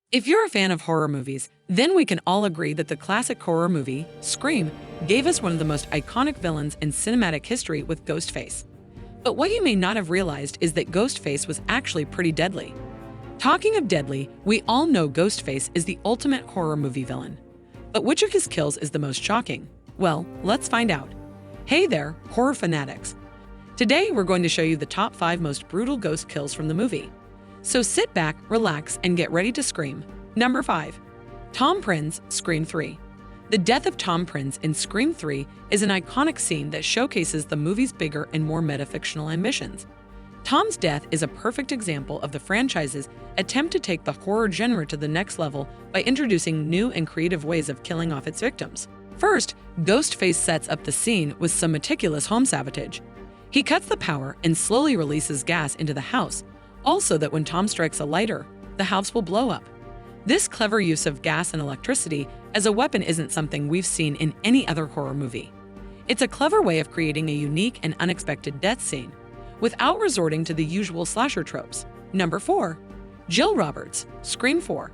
If you're a fan of horror movies, then we can all agree that the classic horror movie, Scream, gave us one of the most iconic villains in cinematic history with Ghostface. But what you may not have realized is that Ghostface was actually pretty deadly. Talking of deadly, we all know Ghostface is the ultimate horror movie villain. But which of his kills is the most shocking? Well, let's find out. Hey there, horror fanatics. Today we're going to show you the top 5 most brutal ghost kills from the movie. So sit back, relax, and get ready to scream. Number 5. Tom Prince, Scream 3. The death of Tom Prince in Scream 3 is an iconic scene that showcases the movie's bigger and more metafictional ambitions. Tom's death is a perfect example of the franchise's attempt to take the horror genre to the next level by introducing new and creative ways of killing off its victims. First, Ghostface sets up the scene with some meticulous home sabotage. He cuts the power and slowly releases gas into the house, also that when Tom strikes a lighter, the house will blow up. This clever use of gas and electricity as a weapon isn't something we've seen in any other horror movie. It's a clever way of creating a unique and unexpected death scene, without resorting to the usual slasher tropes. Number 4. Jill Roberts, Scream 4.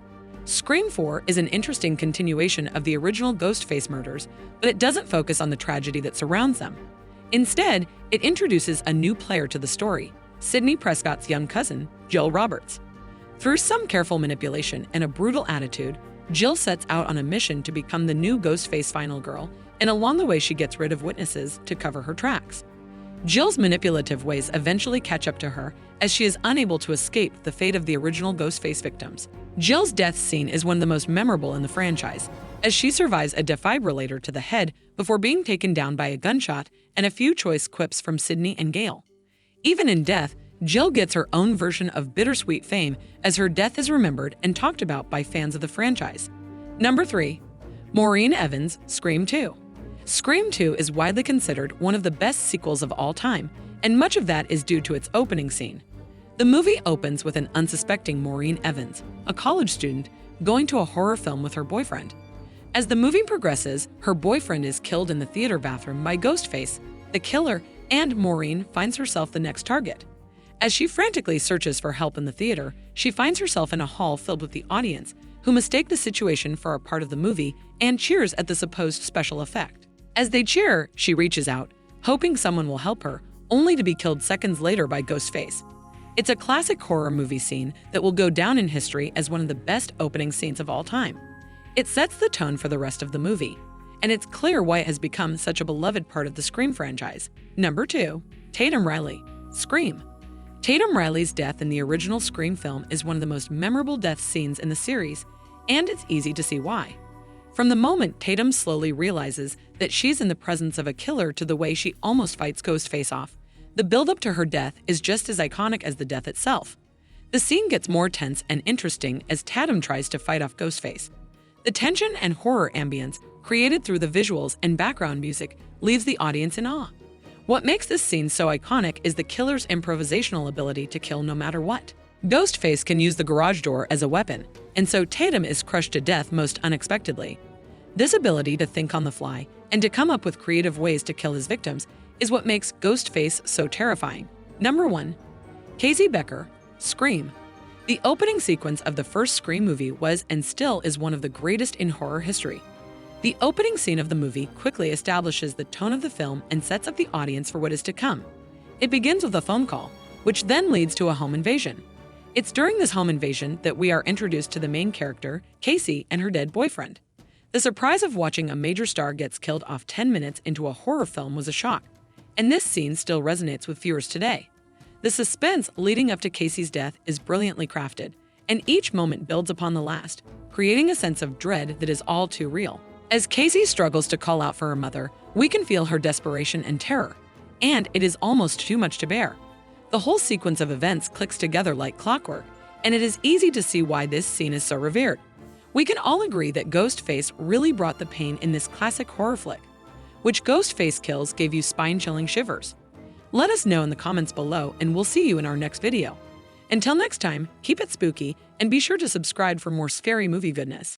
Scream 4 is an interesting continuation of the original Ghostface murders, but it doesn't focus on the tragedy that surrounds them. Instead, it introduces a new player to the story, Sidney Prescott's young cousin, Jill Roberts. Through some careful manipulation and a brutal attitude, Jill sets out on a mission to become the new Ghostface final girl, and along the way she gets rid of witnesses to cover her tracks. Jill's manipulative ways eventually catch up to her as she is unable to escape the fate of the original Ghostface victims. Jill's death scene is one of the most memorable in the franchise, as she survives a defibrillator to the head before being taken down by a gunshot and a few choice quips from Sidney and Gale. Even in death, Jill gets her own version of bittersweet fame as her death is remembered and talked about by fans of the franchise. Number 3. Maureen Evans, Scream 2. Scream 2 is widely considered one of the best sequels of all time, and much of that is due to its opening scene. The movie opens with an unsuspecting Maureen Evans, a college student, going to a horror film with her boyfriend. As the movie progresses, her boyfriend is killed in the theater bathroom by Ghostface, the killer, and Maureen finds herself the next target. As she frantically searches for help in the theater, she finds herself in a hall filled with the audience, who mistake the situation for a part of the movie and cheers at the supposed special effect. As they cheer, she reaches out, hoping someone will help her, only to be killed seconds later by Ghostface. It's a classic horror movie scene that will go down in history as one of the best opening scenes of all time. It sets the tone for the rest of the movie, and it's clear why it has become such a beloved part of the Scream franchise. Number 2. Tatum Riley, Scream. Tatum Riley's death in the original Scream film is one of the most memorable death scenes in the series, and it's easy to see why. From the moment Tatum slowly realizes that she's in the presence of a killer to the way she almost fights Ghostface off, the build-up to her death is just as iconic as the death itself. The scene gets more tense and interesting as Tatum tries to fight off Ghostface. The tension and horror ambience created through the visuals and background music leaves the audience in awe. What makes this scene so iconic is the killer's improvisational ability to kill no matter what. Ghostface can use the garage door as a weapon, and so Tatum is crushed to death most unexpectedly. This ability to think on the fly and to come up with creative ways to kill his victims is what makes Ghostface so terrifying. Number 1. Casey Becker, Scream. The opening sequence of the first Scream movie was and still is one of the greatest in horror history. The opening scene of the movie quickly establishes the tone of the film and sets up the audience for what is to come. It begins with a phone call, which then leads to a home invasion. It's during this home invasion that we are introduced to the main character, Casey, and her dead boyfriend. The surprise of watching a major star gets killed off 10 minutes into a horror film was a shock, and this scene still resonates with viewers today. The suspense leading up to Casey's death is brilliantly crafted, and each moment builds upon the last, creating a sense of dread that is all too real. As Casey struggles to call out for her mother, we can feel her desperation and terror, and it is almost too much to bear. The whole sequence of events clicks together like clockwork, and it is easy to see why this scene is so revered. We can all agree that Ghostface really brought the pain in this classic horror flick. Which Ghostface kills gave you spine-chilling shivers? Let us know in the comments below, and we'll see you in our next video. Until next time, keep it spooky, and be sure to subscribe for more scary movie goodness.